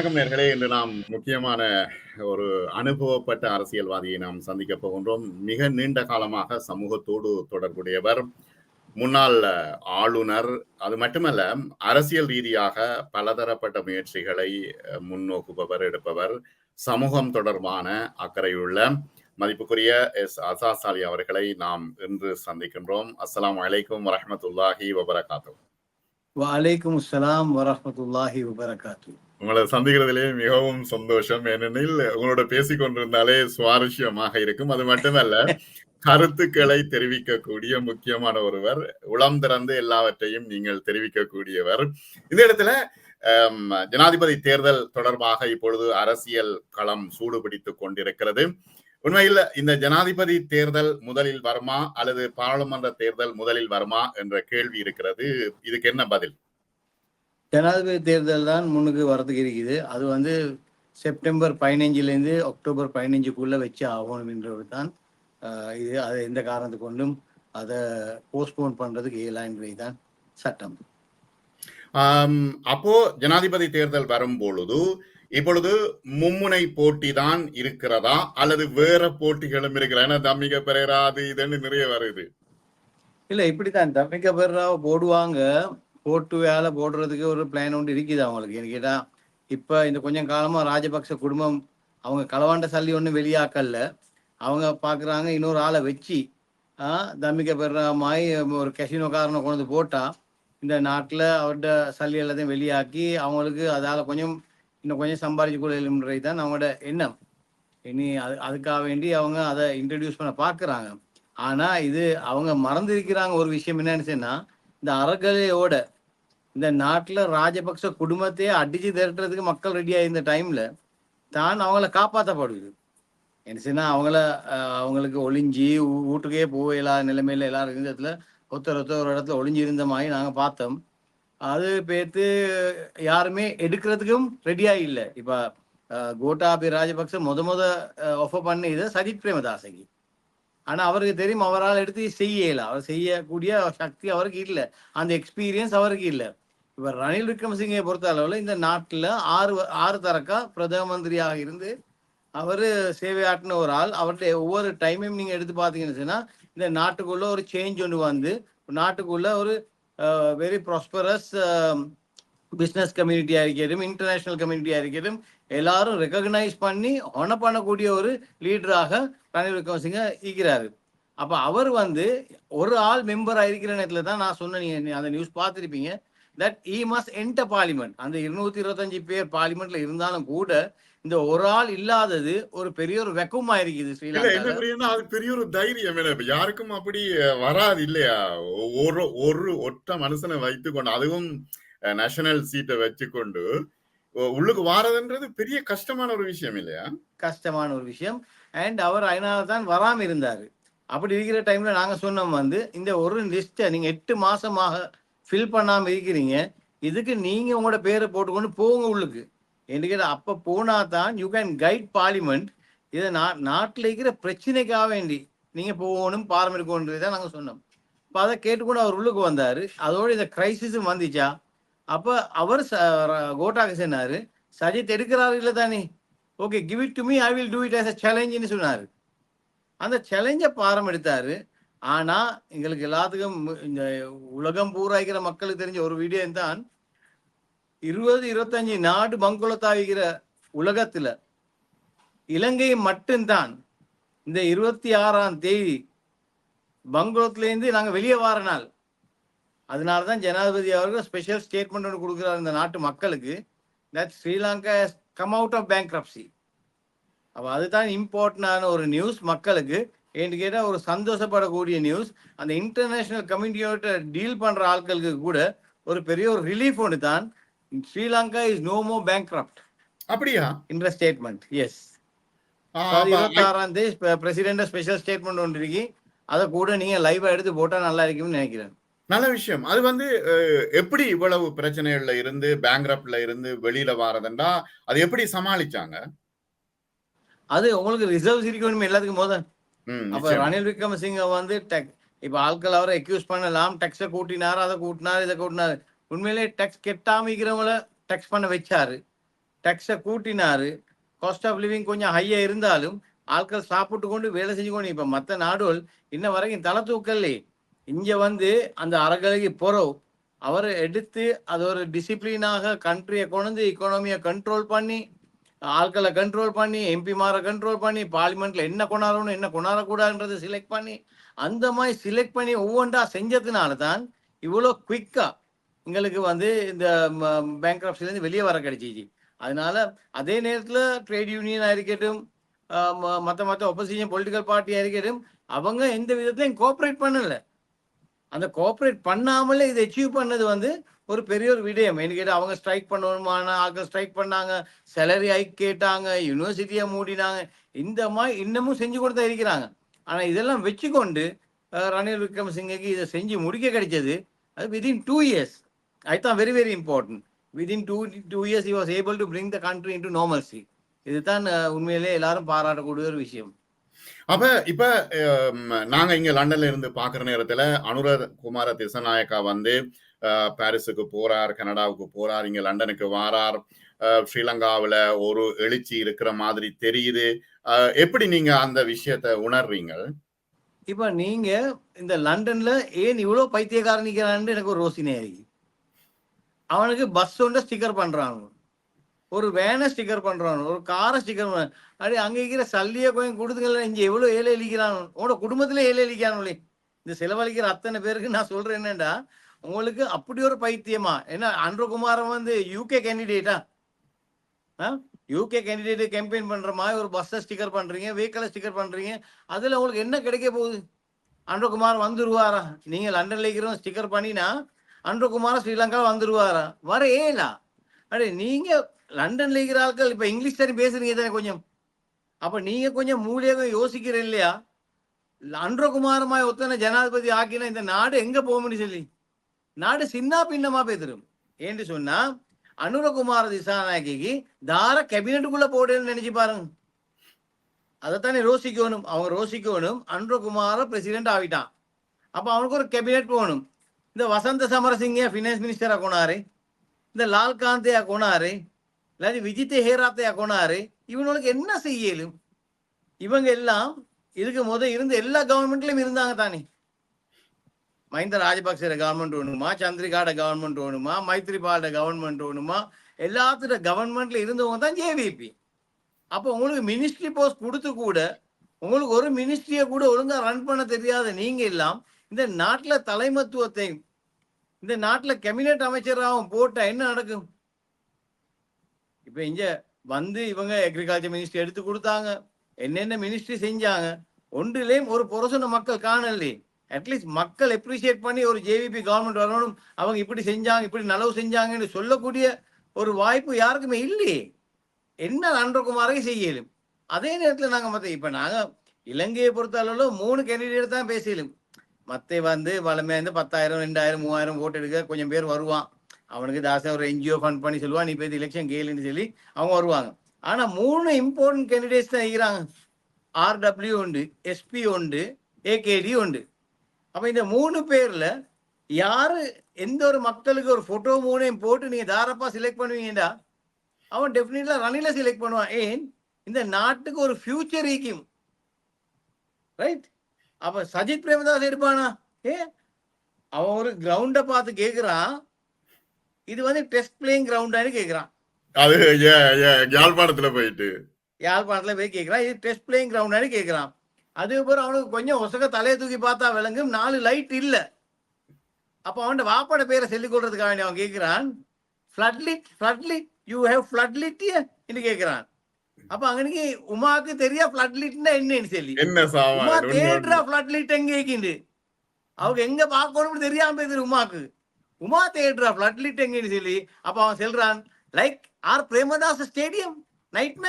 வணக்கம் நேர்களே. இன்று நாம் முக்கியமான ஒரு அனுபவப்பட்ட அரசியல்வாதியை நாம் சந்திக்க போகின்றோம். மிக நீண்ட காலமாக சமூகத்தோடு தொடர்புடையவர், முன்னாள் ஆளுநர். அது மட்டுமல்ல, அரசியல் ரீதியாக பலதரப்பட்ட முயற்சிகளை முன்னோக்குபவர், எடுப்பவர், சமூகம் தொடர்பான அக்கறையுள்ள மதிப்புக்குரிய அசாஸ் அலி அவர்களை நாம் இன்று சந்திக்கின்றோம். அஸ்ஸலாமு அலைக்கும் வரஹ்மத்துல்லாஹி வபரகாத்துஹு. வலைக்கும் அஸ்ஸலாம் வரஹ்மத்துல்லாஹி வபரகாத்துஹு. உங்களை சந்திக்கிறதுலே மிகவும் சந்தோஷம். ஏனெனில் உங்களோட பேசிக் கொண்டிருந்தாலே சுவாரஸ்யமாக இருக்கும். அது மட்டுமல்ல, கருத்துக்களை தெரிவிக்கக்கூடிய முக்கியமான ஒருவர், உளம் திறந்து எல்லாவற்றையும் நீங்கள் தெரிவிக்கக்கூடியவர். இந்த இடத்துல ஜனாதிபதி தேர்தல் தொடர்பாக இப்பொழுது அரசியல் களம் சூடுபிடித்துக் கொண்டிருக்கிறது. உண்மையில் இந்த ஜனாதிபதி தேர்தல் முதலில் வருமா அல்லது பாராளுமன்ற தேர்தல் முதலில் வருமா என்ற கேள்வி இருக்கிறது. இதுக்கு என்ன பதில்? ஜனாதிபதி தேர்தல் தான் முன்னுக்கு வரதுக்கு இருக்குது. அது செப்டம்பர் 15 அக்டோபர் 15 வச்சு ஆகணும் என்றது தான் இது. அதை எந்த காரணத்தை கொண்டும் அதை போஸ்ட்போன் பண்றதுக்கு இயலான்றது தான் சட்டம். அப்போ ஜனாதிபதி தேர்தல் வரும் பொழுது இப்பொழுது மும்முனை போட்டி தான் இருக்கிறதா அல்லது வேற போட்டிகளும் இருக்கிறதா? தம்மிக பெரேரா அது இதுன்னு நிறைய வருது. இல்ல, இப்படித்தான் தம்மிக பெரேராவை போடுவாங்க. போட்டு வேலை போடுறதுக்கு ஒரு பிளான் ஒன்று இருக்குது அவங்களுக்கு. எனக்கு கேட்டா இப்ப இந்த கொஞ்சம் காலமா ராஜபக்ச குடும்பம் அவங்க களவாண்ட சல்லி ஒன்றும் வெளியாக்கல்ல. அவங்க பாக்குறாங்க இன்னொரு ஆளை வச்சு தம்மிக பெரேரா மாதிரி ஒரு கசினோக்காரனை கொண்டு போட்டா இந்த நாட்டுல அவர்கிட்ட சல்லி எல்லாத்தையும் வெளியாக்கி அவங்களுக்கு அதால இன்னும் கொஞ்சம் சம்பாதிச்சு கொள்ளணும்ன்றது தான் அவங்களோட எண்ணம். இனி அதுக்காக வேண்டி அவங்க அதை இன்ட்ரடியூஸ் பண்ண பாக்குறாங்க. ஆனா இது அவங்க மறந்துருக்கிறாங்க ஒரு விஷயம். என்னன்னு சொன்னா, இந்த அறகலையோட இந்த நாட்டுல ராஜபக்ச குடும்பத்தையே அடிச்சு திரட்டுறதுக்கு மக்கள் ரெடியா இருந்த டைம்ல தான் அவங்கள காப்பாற்றப்படுது. என்ன அவங்களுக்கு ஒளிஞ்சி வீட்டுக்கே போயில்லாத நிலைமையில எல்லாரும் இருந்த இடத்துல ஒருத்தர் ஒரு இடத்துல ஒளிஞ்சி இருந்த மாதிரி நாங்க பார்த்தோம். அது பேர்த்து யாருமே எடுக்கிறதுக்கும் ரெடியா இல்லை. இப்ப கோட்டாபய ராஜபக்ச முத ஆஃபர் பண்ண இதை சஜித் பிரேமதாசைக்கு. ஆனா அவருக்கு தெரியும் அவரால் எடுத்து செய்யல. அவர் செய்யக்கூடிய சக்தி அவருக்கு இல்லை, அந்த எக்ஸ்பீரியன்ஸ் அவருக்கு இல்லை. இப்ப ரணில் விக்ரமசிங்கை பொறுத்த அளவுல இந்த நாட்டுல ஆறு தரக்கா பிரதம மந்திரியாக இருந்து அவரு சேவையாற்றின ஒரு ஆள். அவர்கிட்ட ஒவ்வொரு டைமையும் நீங்க எடுத்து பாத்தீங்கன்னு சொன்னா இந்த நாட்டுக்குள்ள ஒரு சேஞ்ச் ஒன்று நாட்டுக்குள்ள ஒரு வெரி ப்ராஸ்பரஸ் பிஸ்னஸ் கம்யூனிட்டியா இருக்கட்டும், இன்டர்நேஷனல் கம்யூனிட்டியா இருக்கட்டும், எல்லாரும் ரெகக்னைஸ் பண்ணி ஒன பண்ணக்கூடிய ஒரு லீடராக ரணில் விக்ரமசிங்க இருக்கிறாரு. அப்ப அவர் ஒரு ஆள் மெம்பர் ஆயிருக்கிற நேரத்துல தான் நான் சொன்னேன், நீங்க அந்த நியூஸ் பார்த்திருப்பீங்க, that he must enter parliament. அந்த 225 பேர் பார்லிமெண்ட்ல இருந்தாலும் கூட இந்த ஒரு ஆள் இல்லாதது ஒரு பெரிய ஒரு வெக்கமா இருக்குது ஸ்ரீலங்கா. அது பெரிய ஒரு தைரியம். யாருக்கும் அப்படி வராது இல்லையா? ஒரு ஒற்ற மனுஷனை வைத்துக்கொண்டு, அதுவும் நேஷனல் சீட்டை வச்சுக்கொண்டு உள்ளுக்கு வாரதுன்றது பெரிய கஷ்டமான ஒரு விஷயம் இல்லையா? கஷ்டமான ஒரு விஷயம். அண்ட் அவர் அதனால்தான் வராம இருந்தாரு. அப்படி இருக்கிற டைம்ல நாங்க சொன்னோம், இந்த ஒரு லிஸ்ட்டை நீங்க 8 மாசமாக ஃபில் பண்ணாம இருக்கிறீங்க, இதுக்கு நீங்க உங்களோட பேரை போட்டுக்கொண்டு போங்க உள்ளுக்கு என்று கேட்ட. அப்ப போனா தான் யூ கேன் கைட் பார்லிமெண்ட். இதை நாட்டில் இருக்கிற பிரச்சனைக்காக வேண்டி நீங்க போகணும், பாரம்பரியதான் நாங்க சொன்னோம். இப்ப அதை கேட்டுக்கொண்டு அவர் உள்ளுக்கு வந்தாரு. அதோட இந்த கிரைசிஸும் வந்துச்சா. அப்ப அவர் கோட்டாக்கு சொன்னாரு, சஜித் எடுக்கிறாரு இல்லை தானே, okay give it to me, I will do it as a சேலஞ்சுன்னு சொன்னாரு. அந்த சேலஞ்சை பாரம் எடுத்தாரு. ஆனா எங்களுக்கு எல்லாத்துக்கும் இந்த உலகம் பூரா இருக்கிற மக்களுக்கு தெரிஞ்ச ஒரு வீடியோ தான், 20-25 நாடு பங்குளத்தாவிக்கிற உலகத்துல இலங்கை மட்டும்தான் இந்த 26ஆம் தேதி பங்குளத்துல இருந்து நாங்க வெளியே வார நாள். அதனாலதான் ஜனாதிபதி அவர்கள் ஸ்பெஷல் ஸ்டேட்மெண்ட் ஒன்று கொடுக்குறாரு இந்த நாட்டு மக்களுக்கு, that Sri Lanka has come out of bankruptcy. அப்ப அதுதான் இம்பார்ட்டன்டான ஒரு நியூஸ் மக்களுக்கு. ஏன்னு கேட்டா ஒரு சந்தோஷப்படக்கூடிய நியூஸ். அந்த இன்டர்நேஷனல் கம்யூனிட்டியோட டீல் பண்ற ஆட்களுக்கு கூட ஒரு பெரிய ஒரு ரிலீஃப் ஒன்று தான். Sri Lanka is no more bankrupt. அப்படியா? இந்த ஸ்டேட்மெண்ட் எஸ். 26ஆம் தேதி பிரசிடென்ட் ஸ்பெஷல் ஸ்டேட்மெண்ட் ஒன்று இருக்கு. அதை கூட நீங்க லைவா எடுத்து போட்டா நல்லா இருக்கும்னு நினைக்கிறேன். நல்ல விஷயம். அது எப்படி இவ்வளவு பிரச்சனைகள்ல இருந்து, பேங்க்ரப்ட்ல இருந்து வெளியில வாரதுண்டா அது எப்படி சமாளிச்சாங்க? அது உங்களுக்கு ரிசர்வ்ஸ் இருக்கணும் எல்லாத்துக்கும் போது. அப்ப ரணில் விக்ரமசிங்க இப்ப ஆட்கள் அவரை அக்யூஸ் பண்ணலாம், டேக்ஸை கூட்டினாரு, அதை கூட்டினாரு, இதை கூட்டினாரு. உண்மையிலே டேக்ஸ் கெட்டாம இருக்கிறவங்கள டேக்ஸ் பண்ண வச்சாரு. டேக்ஸை கூட்டினாரு. காஸ்ட் ஆஃப் லிவிங் கொஞ்சம் ஹையா இருந்தாலும் ஆட்கள் சாப்பிட்டு கொண்டு வேலை செஞ்சு கொண்டு இப்ப மற்ற நாடுகள் இன்ன வரைக்கும் தலை தூக்கல்லே. இங்க வந்து அந்த அறகலைக்கு போறோம் அவரை எடுத்து அது ஒரு டிசிப்ளினாக கண்ட்ரியை கொண்டு இக்கனாமியை கண்ட்ரோல் பண்ணி ஆட்களை கண்ட்ரோல் பண்ணி எம்பிமாரை கண்ட்ரோல் பண்ணி பார்லிமெண்ட்ல என்ன கொண்டாடணும் என்ன கொண்டாடக்கூடாதுன்றதை செலக்ட் பண்ணி அந்த மாதிரி செலக்ட் பண்ணி ஒவ்வொன்றா செஞ்சதுனால தான் இவ்வளோ குவிக்கா எங்களுக்கு வந்து இந்த பேங்க்ரப்சிலேருந்து வெளியே வர கிடைச்சிச்சு. அதனால அதே நேரத்தில் ட்ரேட் யூனியனாக இருக்கட்டும் மற்ற ஒப்போசிஷன் பொலிட்டிக்கல் பார்ட்டியாக இருக்கட்டும் அவங்க எந்த விதத்திலையும் கோஆப்ரேட் பண்ணலை. அந்த கோஆப்ரேட் பண்ணாமலே இதை அச்சீவ் பண்ணது வந்து ஒரு பெரிய ஒரு விடயம். என்ன கேட்டால் அவங்க ஸ்ட்ரைக் பண்ணணுமான ஆட்கள் ஸ்ட்ரைக் பண்ணாங்க, சேலரி ஹைக் கேட்டாங்க, யூனிவர்சிட்டியை மூடினாங்க, இந்த மாதிரி இன்னமும் செஞ்சு கொண்டு தான் இருக்கிறாங்க. ஆனால் இதெல்லாம் வச்சுக்கொண்டு ரணில் விக்ரமசிங்கக்கு இதை செஞ்சு முடிக்க கிடைச்சது அது within 2 years. I thought very very important. Within two years he was able to bring the country into normalcy. இதுதான் உண்மையிலே எல்லாரும் பாராட்டக்கூடிய ஒரு விஷயம். அப்ப இப்ப நாங்க இங்க லண்டன்ல இருந்து பாக்குற நேரத்துல அனுர குமார திசநாயக்கா வந்து பாரிஸுக்கு போறார், கனடாவுக்கு போறார், இங்க லண்டனுக்கு வாரார், ஸ்ரீலங்காவில ஒரு எழுச்சி இருக்கிற மாதிரி தெரியுது. எப்படி நீங்க அந்த விஷயத்தை உணர்றீங்க? இப்ப நீங்க இந்த லண்டன்ல ஏன் இவ்வளவு பைத்தியக்காரனிக்கிறான்னு எனக்கு ஒரு ரோசினே இருக்கு. அவனுக்கு பஸ் ஒன்றை ஸ்டிக்கர் பண்றாங்க, ஒரு வேனை ஸ்டிக்கர் பண்றான், ஒரு காரை ஸ்டிக்கர் பண்ண அப்படி அங்க இருக்கிற சல்லியை கொஞ்சம் கொடுத்துக்கல. இங்க எவ்வளவு ஏழை அளிக்கிறான், உங்களோட குடும்பத்திலே ஏழை அளிக்கிறானே. இந்த செலவழிக்கிற அத்தனை பேருக்கு நான் சொல்றேன் என்னண்டா உங்களுக்கு அப்படி ஒரு பைத்தியமா? ஏன்னா அன்ரகுமாரன் வந்து யூகே கேண்டிடேட்டா? யூகே கேண்டிடேட் கேம்பெயின் பண்ற மாதிரி ஒரு பஸ்ஸை ஸ்டிக்கர் பண்றீங்க, வெஹிக்கலை ஸ்டிக்கர் பண்றீங்க, அதுல உங்களுக்கு என்ன கிடைக்க போகுது? அன்ரகுமார் வந்துருவாரா? நீங்க லண்டன்ல இருக்கிறவங்க ஸ்டிக்கர் பண்ணினா அன்ரகுமார ஸ்ரீலங்கா வந்துருவாரா? வர ஏலா. அடே நீங்க லண்டன்ல இருக்கிற ஆட்கள் இப்ப இங்கிலீஷ் தானே பேசுறீங்க தானே கொஞ்சம். அப்ப நீங்க கொஞ்சம் மூலியாக யோசிக்கிற இல்லையா? அன்ரகுமாரமாய் ஒத்தனை ஜனாதிபதி ஆக்கினா இந்த நாடு எங்க போகும்னு சொல்லி நாடு சின்ன பின்னமா பேசுறோம். ஏன்னு சொன்னா அனுரகுமார திசாநாயகிக்கு தார கேபினட்டுக்குள்ள போடுன்னு நினைச்சு பாருங்க. அதைத்தானே ரோசிக்கணும். அவங்க ரோசிக்கணும் அனுரகுமார பிரசிடென்ட் ஆகிட்டான், அப்ப அவனுக்கு ஒரு கேபினெட் போகணும். இந்த வசந்த சமரசிங்க ஃபினான்ஸ் மினிஸ்டரா கொண்டாரு, இந்த லால்காந்தையா கொண்டாரு, இல்லாட்டி விஜித் ஹேராத்தையா கொண்டாரு. இவனுக்கு என்ன செய்யலும்? இவங்க எல்லாம் இதுக்கு இருந்த எல்லா கவர்மெண்ட்லயும் இருந்தாங்க தானே. மஹிந்த ராஜபக்ச கவர்மெண்ட் வேணுமா, சந்திரிகாட கவர்மெண்ட் வேணுமா, மைத்ரிபால கவர்மெண்ட் வேணுமா, எல்லாத்தோட கவர்மெண்ட்ல இருந்தவங்க தான் ஜேவிபி. அப்போ உங்களுக்கு மினிஸ்ட்ரி போஸ்ட் கொடுத்து கூட உங்களுக்கு ஒரு மினிஸ்ட்ரியை கூட ஒழுங்கா ரன் பண்ண தெரியாத நீங்க எல்லாம் இந்த நாட்டுல தலைமத்துவத்தை இந்த நாட்டுல கேபினெட் அமைச்சராகவும் போட்டா என்ன நடக்கும்? இப்ப இங்க வந்து இவங்க அக்ரிகல்ச்சர் மினிஸ்ட்ரி எடுத்து கொடுத்தாங்க, என்னென்ன மினிஸ்ட்ரி செஞ்சாங்க, ஒன்றிலேயும் ஒரு பொரசன மக்கள் காணலே. அட்லீஸ்ட் மக்கள் அப்ரிசியேட் பண்ணி ஒரு ஜேவிபி கவர்மெண்ட் வரணும், அவங்க இப்படி செஞ்சாங்க இப்படி நலவு செஞ்சாங்கன்னு சொல்லக்கூடிய ஒரு வாய்ப்பு யாருக்குமே இல்லையே. என்ன அன்றகுமாரை செய்யலும். அதே நேரத்தில் நாங்க இப்ப நாங்க இலங்கையை பொறுத்த அளவு 3 கேண்டிடேட் தான் பேசலும். மத்த வந்து வளமையா இருந்து 10,000 2,000 3,000 ஓட்டு எடுக்க கொஞ்சம் பேர் வருவான். அவனுக்கு தாசம் ஒரு என்ஜிஓ ஃபண்ட் பண்ணி சொல்லுவான், நீ போய் எலெக்ஷன் கேளுன்னு சொல்லி அவங்க வருவாங்க. ஆனா 3 இம்பார்ட்டன்ட் கேண்டிடேட்ஸ் தான் இருக்கிறாங்க. RW உண்டு, SP உண்டு, AKD உண்டு. அப்ப இந்த 3 பேர்ல யாரு எந்த ஒரு மக்களுக்கு ஒரு போட்டோ 3ஐயும் போட்டு நீங்க தாரப்பா செலக்ட் பண்ணுவீங்கடா அவன் டெஃபினெட்லா ரணில செலக்ட் பண்ணுவான். ஏன்? இந்த நாட்டுக்கு ஒரு ஃபியூச்சர் ஈக்கும், ரைட்? அப்ப சஜித் பிரேமதாஸ் எடுப்பானா? அவன் ஒரு கிரவுண்ட பார்த்து கேக்குறான், இது வந்து டெஸ்ட் பிளேயிங் கிரவுண்டான்னு கேக்குறான். அது யாழ்ப்பாணத்துல போய் கேக்குறான், இது டெஸ்ட் பிளேயிங் கிரவுண்டான்னு கேக்குறான். அதுக்கப்புறம் அவனுக்கு கொஞ்சம் ஒசக தலையை தூக்கி பார்த்தா விளங்கும் 4 லைட் இல்ல. அப்ப அவன் வாப்பாட பேரை சொல்லிக் கொள்றதுக்காக வேண்டி அவன் கேட்கிறான், ஃபிளட்லிட் யூ ஹேவ் ஃபிளட்லிட் என்று கேட்கிறான். அப்ப அங்கனைக்கு உமாக்கு தெரியா ஃபிளட்லிட்னா என்னன்னு சொல்லி உமா தேடுறா ஃபிளட்லிட் எங்க கேக்கிண்டு அவங்க எங்க பார்க்கணும்னு தெரியாம பேசுற உமாக்கு. உமா தேடுறா ஃபிளட்லிட் எங்கன்னு சொல்லி அப்ப அவன் சொல்றான், like R Premadasa stadium night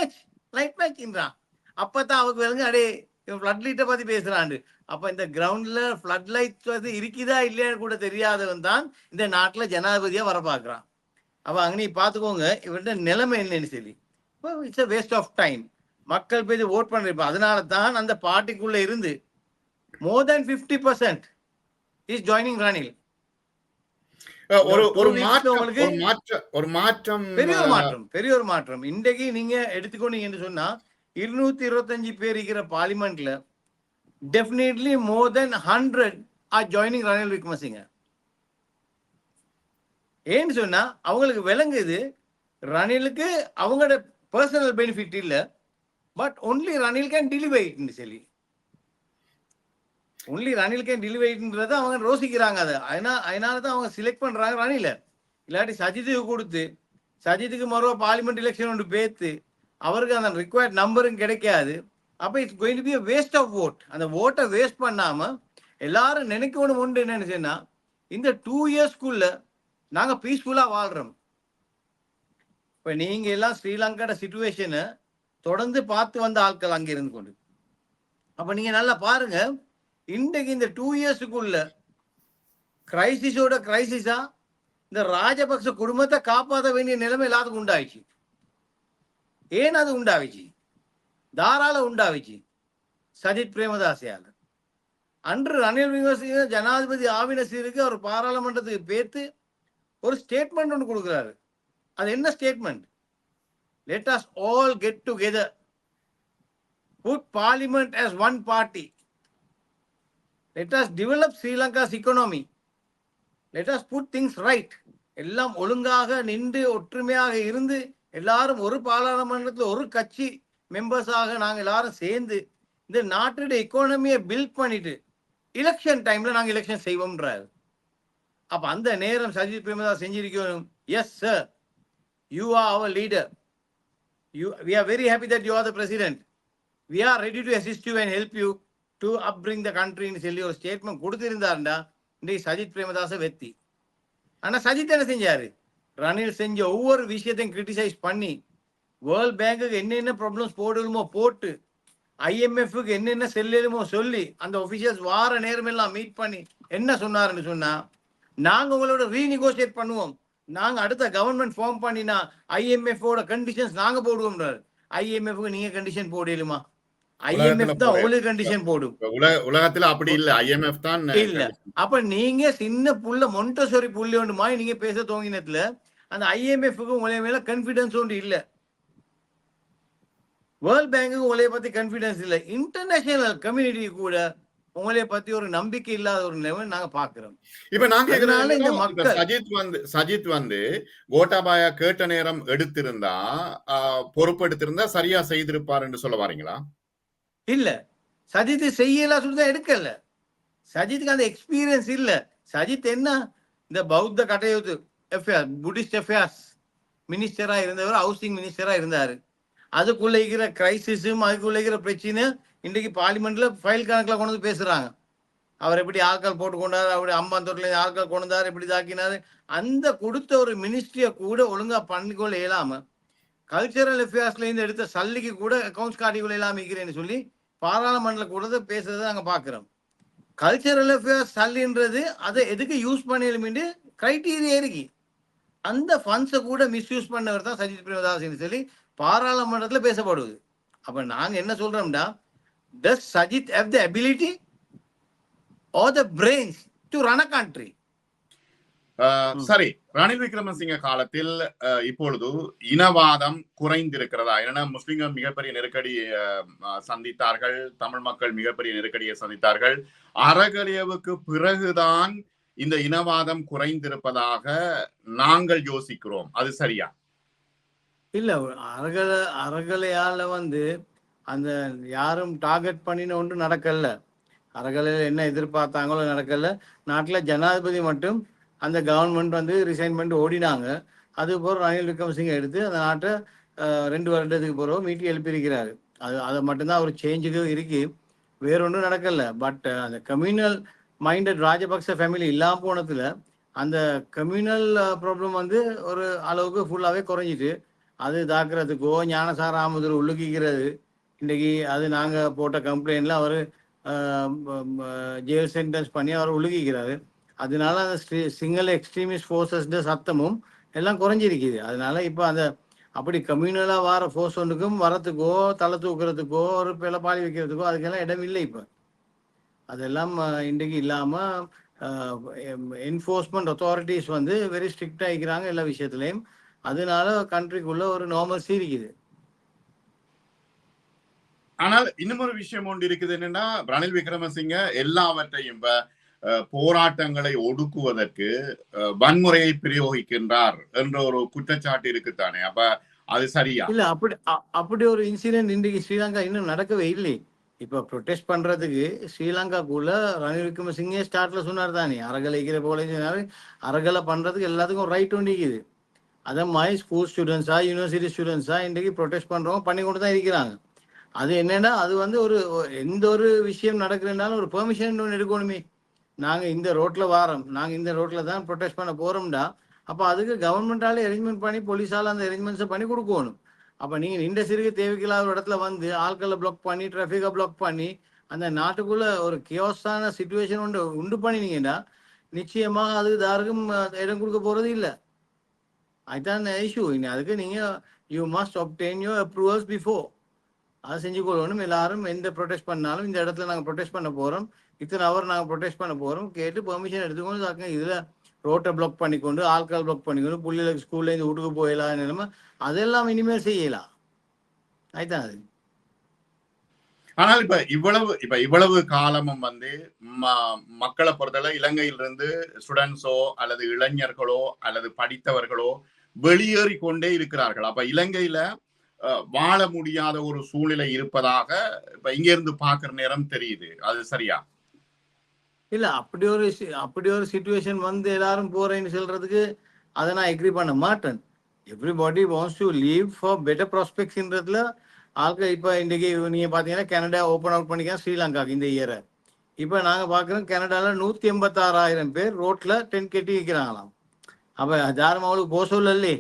மேட்ச்ன்றான். அப்பதான் அவருக்கு விளங்கு, அடே இவன் ஃபிளட் லைட்டை பத்தி பேசுறாண்டு. அப்ப இந்த கிரவுண்ட்ல ஃபிளட் லைட் வந்து இருக்குதா இல்லையான்னு கூட தெரியாதவன் தான் இந்த நாட்டுல ஜனாதிபதியா வர பாக்குறான். அப்ப அங்க நீ பாத்துக்கோங்க இவருடைய நிலைமை என்னன்னு சொல்லி. It's a waste of time. மக்கள் போய் ஓட் பண்றப்ப அதனால தான் அந்த பார்ட்டிக்குள்ள இருந்து more than 50% is joining Ranil. ஒரு ஒரு 2 ஒரு வீக்ஸ்ல மாற்றம் உங்களுக்கு ஒரு மாற்றம் பெரிய ஒரு மாற்றம். இன்றைக்கு நீங்க எடுத்துக்கொண்டீங்கன்னு சொன்னா 225 பேர் இருக்கிற பார்லிமெண்ட்ல டெஃபினெட்லி மோர் தென் 100 ஆர் ஜாயினிங் ரணில் விக்ரமசிங்க. ஏன்னு சொன்னா அவங்களுக்கு விளங்குது ரணிலுக்கு அவங்களோட பர்சனல் பெனிஃபிட் இல்ல, பட் ஒன்லி ரணில் கேன் டெலிவேட்னு சொல்லி ஒன்லி ரணில் கேன் டெலிவேட்ன்றத அவங்க ரோசிக்கிறாங்க. அதை அதனால தான் அவங்க செலக்ட் பண்றாங்க ரணில. இல்லாட்டி சஜித்துக்கு கொடுத்து சஜித்துக்கு மறுவா பார்லிமெண்ட் எலெக்ஷன் ஒன்று பேத்து அவருக்கு அந்த ரிக்வயர்ட் நம்பரும் கிடைக்காது. அப்ப it's going to be waste of vote. அந்த ஓட்டை வேஸ்ட் பண்ணாம எல்லாரும் நினைக்கணும் உண்டு என்னன்னு சொன்னா இந்த 2 இயர்ஸ்க்குள்ள நாங்க பீஸ்ஃபுல்லா வாழ்றோம். இப்ப நீங்க எல்லாம் ஸ்ரீலங்கோட சிச்சுவேஷனை தொடர்ந்து பார்த்து வந்த ஆட்கள் அங்க இருந்து கொண்டு. அப்ப நீங்க நல்லா பாருங்க, இன்றைக்கு இந்த 2 இயர்ஸுக்குள்ள கிரைசிஸோட கிரைசிஸா இந்த ராஜபக்ச குடும்பத்தை காப்பாற்ற வேண்டிய நிலைமை எல்லாத்துக்கும் உண்டாயிடுச்சு. ஏன் அது உண்டாவிச்சு? தாராள உண்டாவிச்சு சஜித் பிரேமதாசையால. அன்று ரணில் விக்ரமசிங்க ஜனாதிபதி ஆவினசீருக்கு அவர் பாராளுமன்றத்துக்கு பேத்து ஒரு ஸ்டேட்மெண்ட் ஒன்று கொடுக்குறாரு. அது என்ன statement? Let us all get together, put parliament as one party, let us develop Sri Lanka's economy, let us put things right. எல்லாம் ஒழுங்காக நின்று ஒற்றுமையாக இருந்து எல்லாரும் ஒரு பாராளுமன்றத்தில் ஒரு கட்சி மெம்பர்ஸாக நாங்கள் எல்லாரும் சேர்ந்து இந்த நாட்டோட எக்கானமியை பில்ட் பண்ணிட்டு எலெக்ஷன் டைம்ல நாங்கள் எலெக்ஷன் செய்வோம்ன்றாரு. அப்ப அந்த நேரம் சஜித் பிரேமதாஸ் செஞ்சிருக்கணும். Yes sir, you are our leader, we are very happy that you are the president, we are ready to assist you and help you to upbring the country ன்னு சொல்லி ஒரு ஸ்டேட்மெண்ட் கொடுத்திருந்தாருண்டா இன்றைக்கு சஜித் பிரேமதாச வெத்தி. ஆனா சஜித் என்ன செஞ்சாரு? ரணில் செஞ்ச ஒவ்வொரு விஷயத்தையும் கிரிட்டிசைஸ் பண்ணி வேர்ல்ட் பேங்குக்கு என்னென்ன ப்ராப்ளம்ஸ் போடணுமோ போட்டு IMF-க்கு என்னென்ன செல்லலுமோ சொல்லி அந்த ஒபிஷியல்ஸ் வார நேரம் எல்லாம் மீட் பண்ணி என்ன சொன்னாருன்னு சொன்னா, நாங்க உங்களோட ரீநெகோசியேட் பண்ணுவோம், நாங்க அடுத்த கவர்மெண்ட் ஃபார்ம் பண்ணினா IMF-ஓட கண்டிஷன்ஸ் நாங்க போடுவோம்ன்றாரு. IMF-க்கு நீங்க கண்டிஷன் போடலுமா? IMF தான் உங்களுக்கு கண்டிஷன் போடும். உலகத்துல அப்படி இல்ல, IMF தான் இல்ல. அப்ப நீங்க சின்ன புள்ள மொண்டசோரி புள்ளி ஒன்று மாதிரி நீங்க பேச துவங்கினத்துல அந்த IMF-க்கு உங்களை மேல கான்ஃபிடன்ஸ் ஒன்று இல்ல, வேர்ல்ட் பேங்குக்கு உங்களைய பத்தி கான்ஃபிடன்ஸ் இல்ல, இன்டர்நேஷனல் கம்யூனிட்டி கூட உங்களைய பத்தி ஒரு நம்பிக்கை இல்லாத ஒரு நிலைமை நாங்க பாக்குறோம். இப்ப நாங்க அதனால இந்த மக்கள் சஜித் வந்து கோட்டாபாயா கேட்ட நேரம் எடுத்திருந்தா பொறுப்பெடுத்திருந்தா சரியா செய்திருப்பார் என்று சொல்ல வாரீங்களா? இல்ல, சஜித் செய்யலாம் சொல்லிதான் எடுக்கல. சஜித்துக்கு அந்த எக்ஸ்பீரியன்ஸ் இல்ல. சஜித் என்ன இந்த பௌத்த கட்டையூத்து எஃப்ஏஆர் புத்திஸ்ட் எஃப்ஏஆர்ஸ் மினிஸ்டரா இருந்தவர், ஹவுசிங் மினிஸ்டரா இருந்தாரு. அதுக்குள்ள இருக்கிற கிரைசிஸும் அதுக்குள்ள இருக்கிற பிரச்சனை இன்றைக்கு பார்லிமெண்ட்ல ஃபைல் கணக்கில் கொண்டு வந்து பேசுறாங்க. அவர் எப்படி ஆட்கள் போட்டு கொண்டாரு, அப்படி அம்பாந்தோட்டில் ஆட்கள் கொண்டு வந்தாரு, எப்படி தாக்கினாரு. அந்த கொடுத்த ஒரு மினிஸ்ட்ரியை கூட ஒழுங்கா பண்ணிக்கொள்ள இயலாம கல்ச்சரல் அஃபேர்ஸ்ல இருந்து எடுத்த சல்லிக்கு கூட அக்கௌண்ட்ஸ் காட்டிக்கொள்ள இல்லாம இருக்கிறேன்னு சொல்லி பாராளுமன்றத்தில் கூட பேசுறதை நாங்க பாக்குறோம். கல்ச்சரல் அஃபேர்ஸ் சல்லின்றது அதை எதுக்கு யூஸ் பண்ணலுமே கிரைட்டீரியா இருக்கு. அந்த ஃபண்ட்ஸை கூட மிஸ்யூஸ் பண்ணவர் தான் சஜித் பிரேமதாஸ் சொல்லி பாராளுமன்றத்தில் பேசப்படுவது. அப்ப நாங்க என்ன சொல்றோம்டா, does Sajith have the ability or the brains to run a country? சரி, ரணில் விக்ரமசிங்க காலத்தில் இப்பொழுது இனவாதம் குறைந்திருக்கிறதா? ஏன்னா முஸ்லிம்கள் மிகப்பெரிய நெருக்கடி சந்தித்தார்கள், தமிழ் மக்கள் மிகப்பெரிய நெருக்கடியை சந்தித்தார்கள். அறகலியவுக்கு பிறகுதான் இந்த இனவாதம் குறைந்திருப்பதாக நாங்கள் யோசிக்கிறோம். அது சரியா? இல்ல, அறகலையால அந்த யாரும் டார்கெட் பண்ணின ஒன்று நடக்கல. அறகலையில் என்ன எதிர்பார்த்தாங்களோ நடக்கல. நாட்டில் ஜனாதிபதி மட்டும் அந்த கவர்மெண்ட் ரிசைன் பண்ணிட்டு ஓடினாங்க. அது போற ரணில் விக்ரமசிங்க எடுத்து அந்த நாட்டை 2 வருடத்துக்கு பிறகு மீட்டி எழுப்பியிருக்கிறாரு. அதை மட்டும்தான் ஒரு சேஞ்சுக்கு இருக்கு, வேறொன்றும் நடக்கல. பட் அந்த கம்யூனல் மைண்டட் ராஜபக்ச ஃபேமிலி இல்லாம போனதுல அந்த கம்யூனல் ப்ராப்ளம் ஒரு அளவுக்கு ஃபுல்லாவே குறைஞ்சிட்டு அது தாக்குறதுக்கோ ஞானசார ஆமுதர் உள்ளுக்கிக்கிறது. இன்னைக்கு அது நாங்க போட்ட கம்ப்ளைண்ட்ல அவர் ஜெயில் சென்டென்ஸ் பண்ணி அவர் உள்ளுக்கிக்கிறாரு. அதனால அந்த சிங்கிள் எக்ஸ்ட்ரீமிஸ்ட் ஃபோர்ஸஸ் சத்தமும் எல்லாம் குறைஞ்சிருக்குது. அதனால இப்போ அந்த அப்படி கம்யூனலா வர ஃபோர்ஸ் ஒன்றுக்கும் வரத்துக்கோ தலை தூக்குறதுக்கோ ஒரு பிளப்பாளி வைக்கிறதுக்கோ அதுக்கெல்லாம் இடம் இல்லை. இப்போ அதெல்லாம் இன்றைக்கு இல்லாம என்ஃபோர்ஸ்மெண்ட் அத்தாரிட்டிஸ் வந்து வெரி ஸ்ட்ரிக்டாக இருக்கிறாங்க எல்லா விஷயத்துலையும். அதனால கண்ட்ரிக்குள்ள ஒரு நார்மல்சி இருக்குது. ஆனால் இன்னும் ஒரு விஷயம் ஒன்று இருக்குது என்னன்னா, ரணில் விக்ரமசிங்க எல்லாவற்றையும் போராட்டங்களை ஒடுக்குவதற்கு வன்முறையை பிரயோகிக்கின்றார் என்ற ஒரு குற்றச்சாட்டு இருக்குத்தானே. அப்ப அது சரியா? இல்ல அப்படி ஒரு இன்சிடென்ட் இன்றைக்கு ஸ்ரீலங்கா இன்னும் நடக்கவே இல்லை. இப்ப ப்ரொடெஸ்ட் பண்றதுக்கு ஸ்ரீலங்காக்குள்ள ரணில் விக்ரமசிங்கே ஸ்டார்ட்ல சொன்னார் தானே, அரகலை இருக்கிற போல சொன்னாரு. அரகலை பண்றதுக்கு எல்லாத்துக்கும் ரைட் ஒன்று இருக்குது. அதே மாதிரி ஸ்கூல் ஸ்டூடெண்ட்ஸா யூனிவர்சிட்டி ஸ்டூடெண்ட்ஸா இன்றைக்கு ப்ரொடெஸ்ட் பண்றவங்க பண்ணி கொண்டு தான் இருக்கிறாங்க. அது என்னன்னா, அது வந்து எந்த ஒரு விஷயம் நடக்குதுனாலும் ஒரு பெர்மிஷன் ஒன்று எடுக்கணுமே. நாங்க இந்த ரோட்ல வாரோம், நாங்க இந்த ரோட்ல தான் ப்ரொடெஸ்ட் பண்ண போறோம்டா, அப்ப அதுக்கு கவர்மெண்டால அரேஞ்ச்மெண்ட் பண்ணி போலீஸால அந்த அரேஞ்ச்மெண்ட்ஸை பண்ணி கொடுக்கணும். அப்ப நீங்க இந்த சிறுக்கு தேவைக்கில்லாத இடத்துல வந்து ஆட்களை பிளாக் பண்ணி டிராஃபிக்கை பிளாக் பண்ணி அந்த நாட்டுக்குள்ள ஒரு கியோஸான சுச்சுவேஷன் உண்டு பண்ணினீங்கன்னா நிச்சயமாக அது யாருக்கும் இடம் கொடுக்க போறது இல்லை. அதுதான் இஷ்யூ. அதுக்கு நீங்க you must obtain your approvals before. அதை செஞ்சு கொள்ளணும். எல்லாரும் எந்த ப்ரொடெஸ்ட் பண்ணாலும் இந்த இடத்துல நாங்கள் ப்ரொடெஸ்ட் பண்ண போறோம், இத்தனை அவர் நாங்கள் ப்ரொடெஸ்ட் பண்ண போறோம் கேட்டு பெர்மிஷன் எடுத்துக்கொண்டு இதுல ரோட்டை பிளாக் பண்ணிக்கொண்டு ஆட்கள் பிளாக் பண்ணிக்கொண்டு பிள்ளைகளுக்கு ஸ்கூல்ல இருந்து வீட்டுக்கு போயிடலாம் நிலைமை அதெல்லாம் இனிமேல் செய்யலாம். அதுதான் அது. ஆனால் இவ்வளவு காலமும் மக்களை பொறுத்தவரை இலங்கையிலிருந்து ஸ்டூடெண்ட்ஸோ அல்லது இளைஞர்களோ அல்லது படித்தவர்களோ வெளியேறி கொண்டே இருக்கிறார்கள். அப்ப இலங்கையில வாழ முடியாத ஒரு சூழ்நிலை இருப்பதாக இப்ப இங்க இருந்து பாக்குற நேரம் தெரியுது. அது சரியா? இல்ல அப்படி ஒரு சிச்சுவேஷன் வந்து எல்லாரும் போறேன்னு சொல்றதுக்கு அதை நான் எக்ரி பண்ண மாட்டேன். Everybody wants to leave for better ப்ராஸ்பெக்ட்ஸ்ன்றதுல ஆட்கள் இப்போ இன்றைக்கி நீங்கள் பார்த்தீங்கன்னா கனடா ஓப்பன் அவுட் பண்ணிக்கலாம் ஸ்ரீலங்காவுக்கு இந்த இயரை. இப்போ நாங்கள் பார்க்குறோம் கனடாவில் 186,000 பேர் ரோட்டில் டென்ட் கட்டி வைக்கிறாங்களாம். அப்போ யாரும் அவங்களுக்கு போக சொல்லலே,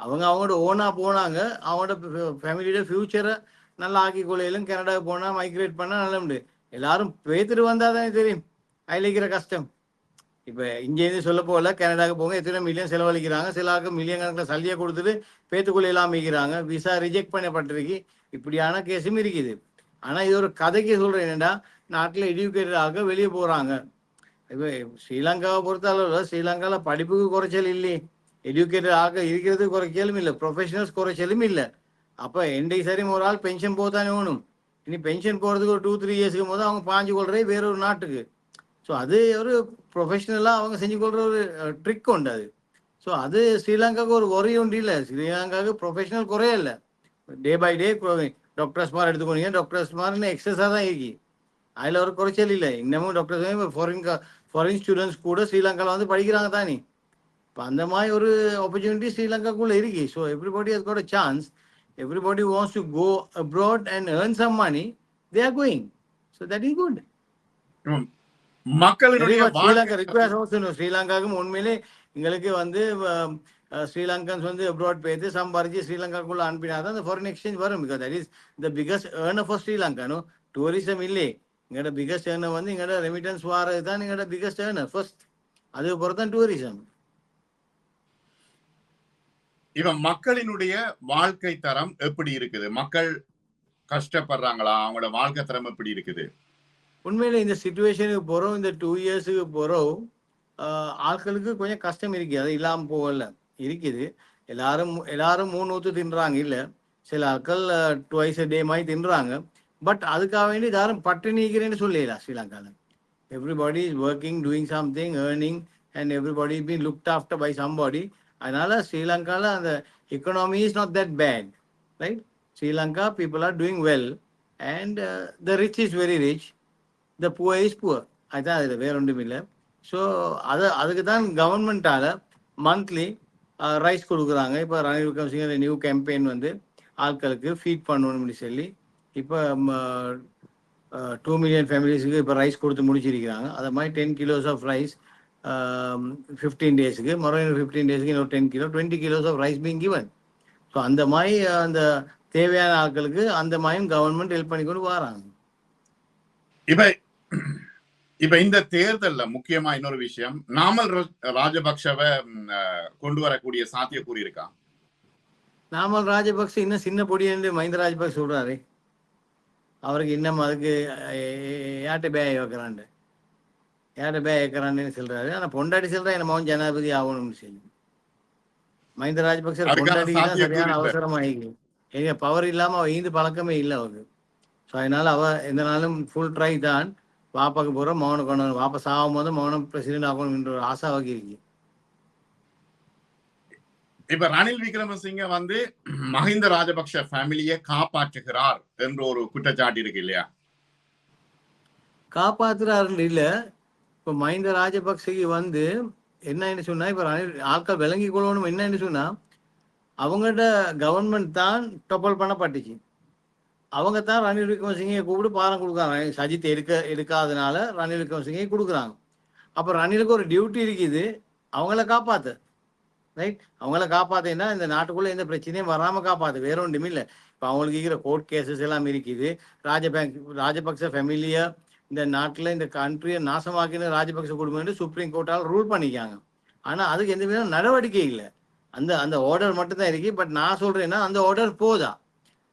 அவங்களோட ஓனாக போனாங்க. அவங்களோட ஃபேமிலியோட ஃபியூச்சரை நல்லா ஆக்கி கொள்ளையிலும் கனடாவுக்கு போனால் மைக்ரேட் பண்ணால் நல்ல உண்டு. எல்லாரும் பேத்துட்டு வந்தால் தானே தெரியும் அதில் இருக்கிற கஷ்டம். இப்போ இங்கேருந்து சொல்ல போகல, கனடாவுக்கு போங்க எத்தனை மில்லியன் செலவழிக்கிறாங்க, சில ஆளுக்கு மில்லியன் கணக்கில் சல்லியை கொடுத்துட்டு பேத்துக்குள்ள இல்லாமல் வைக்கிறாங்க, விசா ரிஜெக்ட் பண்ணப்பட்டிருக்கு. இப்படியான கேஸும் இருக்குது. ஆனால் இது ஒரு கதைக்கு சொல்கிறேன். என்னென்னா நாட்டில் எஜுகேட்டட் ஆக வெளியே போகிறாங்க. இப்போ ஸ்ரீலங்காவை பொறுத்த அளவில் ஸ்ரீலங்காவில் படிப்புக்கு குறைச்சல் இல்லை, எஜுகேட்டட் ஆக இருக்கிறதுக்கு குறைச்சலும் இல்லை, ப்ரொஃபஷனல்ஸ் குறைச்சலும் இல்லை. அப்போ இன்றைக்கு சரி ஒரு ஆள் பென்ஷன் போதானே வேணும். இனி பென்ஷன் போகிறதுக்கு ஒரு 2-3 இயர்ஸுக்கு போது அவங்க பாஞ்சு கொள்றே வேற ஒரு நாட்டுக்கு. ஸோ அது ஒரு ப்ரொஃபஷனலாக அவங்க செஞ்சு கொள்கிற ஒரு ட்ரிக் உண்டு அது. ஸோ அது ஸ்ரீலங்காவுக்கு ஒரு ஒரே ஒன்று இல்லை. ஸ்ரீலங்காவுக்கு ப்ரொஃபஷனல் குறைய இல்லை. டே பை டே டாக்டர்ஸ் மாதிரி எடுத்துக்கோங்க, டாக்டர்ஸ் மாதிரி எக்ஸஸாக தான் இருக்கு, அதில் ஒரு குறைச்சல் இல்லை. இன்னமும் டாக்டர்ஸ் ஃபாரின் ஸ்டூடெண்ட்ஸ் கூட ஸ்ரீலங்காவில் வந்து படிக்கிறாங்க தானே. இப்போ அந்த மாதிரி ஒரு ஆப்பர்ச்சுனிட்டி ஸ்ரீலங்காக்குள்ளே இருக்கு. So everybody has got a chance. Everybody wants to go abroad and earn some money. They are going. So that is good. ஸ்ரீலங்காவுக்கும் உண்மையிலே எங்களுக்கு வந்து ஸ்ரீலங்கன்ஸ் வந்து அப்ராட் போயிட்டு சம்பாரிச்சு ஸ்ரீலங்காக்குள்ள அனுப்பினாதான் அந்த ஃபாரின் எக்ஸ்சேஞ்ச் வரும். Because that is the biggest earner for Sri Lanka. No tourism இல்லை, எங்களோட பிகஸ்ட் ஏர்னர் வந்து எங்களோட ரெமிட்டன்ஸ் வாரது தான் எங்களோட பிகஸ்ட் ஏர்னர் ஃபர்ஸ்ட். அது பொறுத்தான் டூரிசம். இவன் மக்களினுடைய வாழ்க்கை தரம் எப்படி இருக்குது? மக்கள் கஷ்டப்படுறாங்களா? அவங்களோட வாழ்க்கை தரம் எப்படி இருக்குது? உண்மையில இந்த சிச்சுவேஷனுக்கு போறோம், இந்த 2 இயர்ஸுக்கு போறோம், ஆட்களுக்கு கொஞ்சம் கஷ்டம் இருக்கு. அது இல்லாம போகல இருக்குது. எல்லாரும் 3 ஊத்து தின்றாங்க இல்ல, சில ஆட்கள் 2 a day மாதிரி தின்றாங்க. பட் அதுக்காக வேண்டி யாரும் பட்டினிக்கிறேன்னு சொல்லலாம் ஸ்ரீலங்கால. Everybody is working, doing something, earning and everybody is been looked after by somebody. அதனால ஸ்ரீலங்கால அந்த economy is not that bad, right? Sri Lanka people are doing well and the rich is very rich, the poor is poor. அதுதான் அதில் வேற ஒன்றும் இல்லை. So அதுக்கு தான் கவர்மெண்ட்டால் மந்த்லி ரைஸ் கொடுக்குறாங்க. இப்போ ரணில் விக்ரமசிங்க நியூ கேம்பெயின் வந்து ஆட்களுக்கு ஃபீட் பண்ணணும்னு சொல்லி இப்போ 2 மில்லியன் ஃபேமிலிஸுக்கு இப்போ ரைஸ் கொடுத்து முடிச்சிருக்கிறாங்க. அதை மாதிரி 10 kilos ஆஃப் ரைஸ் 15 டேஸுக்கு, மறுபடியும் 15 டேஸுக்கு இன்னொரு 10 kilo, 20 kilos of rice being given. So அந்த மாதிரி அந்த தேவையான ஆட்களுக்கு அந்த மாதிரியும் கவர்மெண்ட் ஹெல்ப் பண்ணி கொண்டு வராங்க. இப்ப இந்த தேர்தல்ல முக்கியமா இன்னொரு விஷயம், நாமல் ராஜபக்ஷவை கொண்டு வரக்கூடிய சாத்தியக்கூறு இருக்கா? நாமல் ராஜபக்ஷ இன்னும் சின்ன பொடியன்னு மஹிந்த ராஜபக்ஷ சொல்றாரு. அவருக்கு இன்னும் அதுக்கு யார்கிட்ட பேய வைக்கிறாண்டு. யார ஏற்கிறான்னு சொல்றாரு. ஆனா பொண்டாட்டி சொல்றா என்ன மகன் ஜனாதிபதி ஆகணும்னு சொல்லி. மஹிந்த ராஜபக்ச அதுக்கான பொண்டாட்டிக்கு தான் சாத்தியக்கூறு சரியான இல்ல. அவசரமா ஆகி எங்க பவர் இல்லாம அவ ஈந்து பழக்கமே இல்லை அவருக்கு. ஸோ அதனால அவ எந்த நாளும் ஃபுல் ட்ரை தான் வாப்பாக்கு போற மௌனம் கொண்டு வாப்பா சாகும் போது மௌனம் பிரசிடென்ட் ஆகணும்ன்ற ஒரு ஆசை அவருக்கு இருக்கு. இப்ப ரணில் விக்ரமசிங்க வந்து மஹிந்த ராஜபக்ஷ ஃபேமிலியை காப்பாற்றுகிறார் என்ற ஒரு குற்றச்சாட்டு இருக்கு இல்லையா? காப்பாத்துறாருன்னு இல்ல. இப்ப மஹிந்த ராஜபக்சேக்கு வந்து என்னன்னு சொன்னா, இப்ப ஆட்கள் விளங்கி கொள்ளணும் என்னன்னு சொன்னா, அவங்கள்ட்ட கவர்மெண்ட் தான் டொப்பல் பண்ணப்பட்டுச்சு. அவங்க தான் ரணில் விக்ரமசிங்கே கூப்பிட்டு பாரம் கொடுக்குறாங்க. சஜித் எடுக்காதனால ரணில் விக்ரமசிங்கே கொடுக்குறாங்க. அப்ப ரணிலுக்கு ஒரு டியூட்டி இருக்குது, அவங்கள காப்பாத்து. ரைட், அவங்கள காப்பாத்தேன்னா இந்த நாட்டுக்குள்ள எந்த பிரச்சனையும் வராம காப்பாத்து, வேற ஒன்றும் இல்லை. இப்ப அவங்களுக்கு இருக்கிற கோர்ட் கேசஸ் எல்லாம் இருக்குது. ராஜபக்ச ஃபேமிலியா இந்த நாட்டுல இந்த கண்ட்ரியை நாசமாக்கின ராஜபக்ச குடும்பம் சுப்ரீம் கோர்ட்டால் ரூல் பண்ணிக்காங்க. ஆனா அதுக்கு எந்த விதமான நடவடிக்கை இல்லை. அந்த ஆர்டர் மட்டும் தான் இருக்கு. பட் நான் சொல்றேன்னா அந்த ஆர்டர் போதா.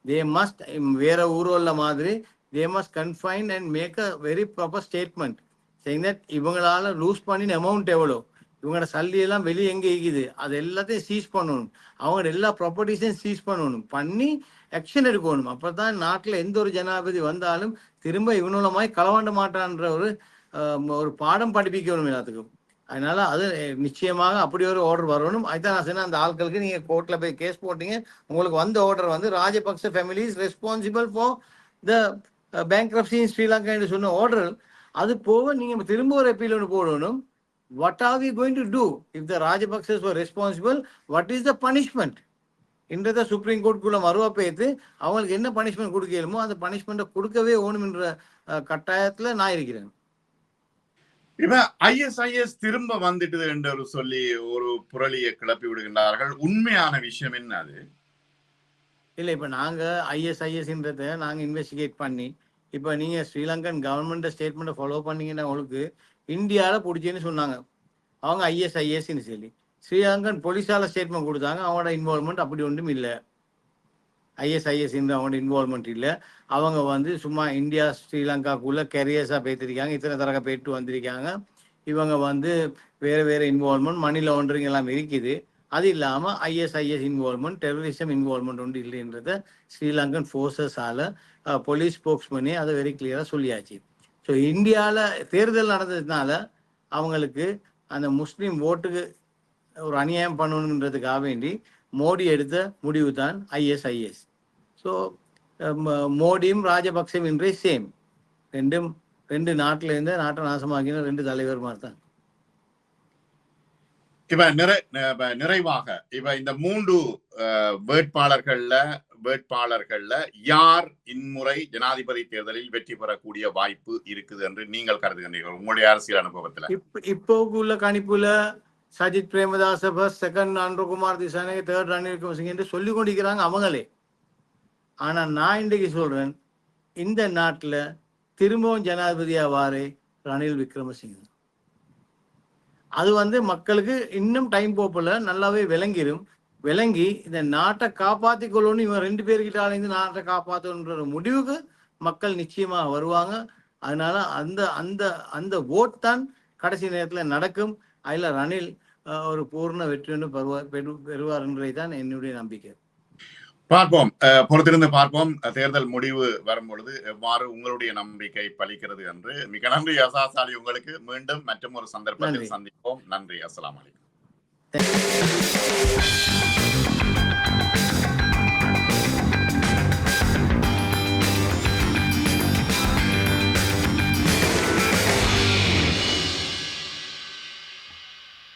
தே மஸ்ட் வேற ஊர்வல்ல மாதிரி they must confine and make a very proper statement saying that இவங்களால லூஸ் பண்ணின அமௌண்ட் எவ்வளோ, இவங்களோட சல்லி எல்லாம் வெளியே எங்க இருக்குது, அது எல்லாத்தையும் சீஸ் பண்ணணும். அவங்களோட எல்லா ப்ராப்பர்ட்டிஸையும் சீஸ் பண்ணணும், பண்ணி ஆக்ஷன் எடுக்கணும். அப்பதான் நாட்டுல எந்த ஒரு ஜனாதிபதி வந்தாலும் திரும்ப இவனூலமாய் களவாண்ட மாட்டான்ற ஒரு பாடம் படிப்பிக்கணும் எல்லாத்துக்கும். அதனால அது நிச்சயமாக அப்படி ஒரு ஆர்டர் வரணும். அதுதான் நான் சொன்னேன், அந்த ஆட்களுக்கு நீங்க கோர்ட்ல போய் கேஸ் போட்டீங்க, உங்களுக்கு வந்த ஆர்டர் வந்து Rajapaksa family is responsible for the bankruptcy in Sri Lanka என்று சொன்ன ஆர்டர். அது போக நீங்க திரும்ப ஒரு அப்பீல் ஒன்று போடணும். What are we going to do if the Rajapakses were responsible? What is the punishment? இன்றத சுப்ரீம் கோர்ட்டுக்குள்ள மறுவா பேத்து அவங்களுக்கு என்ன பனிஷ்மெண்ட் கொடுக்கலுமோ அந்த பனிஷ்மெண்ட்டை கொடுக்கவே ஓணும் என்ற கட்டாயத்துல நான் இருக்கிறேன். இப்ப ISIS திரும்ப வந்துட்டு என்று சொல்லி ஒரு புரளியை கிளப்பி விடுகின்றார்கள். உண்மையான விஷயம் என்ன அது? இல்ல, இப்ப நாங்க ISISன்றத நாங்க இன்வெஸ்டிகேட் பண்ணி இப்ப நீங்க ஸ்ரீலங்கன் கவர்மெண்ட் ஸ்டேட்மெண்ட் ஃபாலோ பண்ணீங்கன்னா உங்களுக்கு இந்தியால பிடிச்சேன்னு சொன்னாங்க அவங்க ISISன்னு சொல்லி. ஸ்ரீலங்கன் போலீஸால ஸ்டேட்மெண்ட் கொடுத்தாங்க, அவங்களோட இன்வால்மெண்ட் அப்படி ஒன்றும் இல்லை. ISIS அவங்களோட இன்வால்மெண்ட் இல்லை. அவங்க வந்து சும்மா இந்தியா ஸ்ரீலங்காக்குள்ள கேரியர்ஸா பேத்திருக்காங்க, இத்தனை தரக போயிட்டு வந்திருக்காங்க. இவங்க வந்து வேற வேற இன்வால்மெண்ட் மணி லாண்டரிங் எல்லாம் இருக்குது. அது இல்லாம ISIS இன்வால்மெண்ட் டெரரிசம் இன்வால்மெண்ட் ஒன்று இல்லைன்றத ஸ்ரீலங்கன் ஃபோர்ஸஸால போலீஸ் ஸ்போக்ஸ் பண்ணி அதை வெரி கிளியரா சொல்லியாச்சு. ஸோ இந்தியாவில் தேர்தல் நடந்ததுனால அவங்களுக்கு அந்த முஸ்லீம் ஓட்டுக்கு ஒரு அநியாயம் பண்ணணுன்றதுக்காக வேண்டி மோடி எடுத்த முடிவு தான் ISIS. ஸோ மோடியும் ராஜபக்சேவும் இன்றே சேம், ரெண்டு நாட்டில இருந்து நாட்டை நாசமாக்கின ரெண்டு தலைவர் மாதிரி தான். இப்ப நிறைவாக இப்ப இந்த 3 வேட்பாளர்கள்ல யார் இம்முறை ஜனாதிபதி தேர்தலில் வெற்றி பெறக்கூடிய வாய்ப்பு இருக்குது என்று நீங்கள் கருதுகின்றீர்கள் உங்களுடைய அரசியல் அனுபவத்துல? இப்போ உள்ள கணிப்புல Sajith Premadasa first, second Anurakumar Dissanayake, third Ranil Wickremesinghe என்று சொல்லி கொண்டிருக்கிறாங்க அவங்களே. ஆனா நான் இன்றைக்கு சொல்றேன், இந்த நாட்டுல திரும்பவும் ஜனாதிபதியாவாரு ரணில் விக்ரமசிங்கே. அது வந்து மக்களுக்கு இன்னும் டைம் போகல, நல்லாவே விளங்கி இந்த நாட்டை காப்பாத்தி கொள்ளணும், இவன் 2 பேர்கிட்ட அலைந்து நாட்டை காப்பாற்றணுன்ற முடிவுக்கு மக்கள் நிச்சயமா வருவாங்க. அதனால அந்த அந்த அந்த ஓட் தான் கடைசி நேரத்துல நடக்கும். அதுல ரணில் ஒரு பூர்ண வெற்றி ஒன்று பெறுவார் என்றதான் என்னுடைய நம்பிக்கை. பார்ப்போம், பொறுத்திருந்து பார்ப்போம். தேர்தல் முடிவு வரும் பொழுது எவ்வாறு உங்களுடைய நம்பிக்கை பலிக்கிறது என்று. மிக நன்றி அசாஸ் அலி, உங்களுக்கு மீண்டும் மற்றும் ஒரு சந்தர்ப்பத்தில் சந்திப்போம். நன்றி. அஸ்ஸலாமு அலைக்கும்.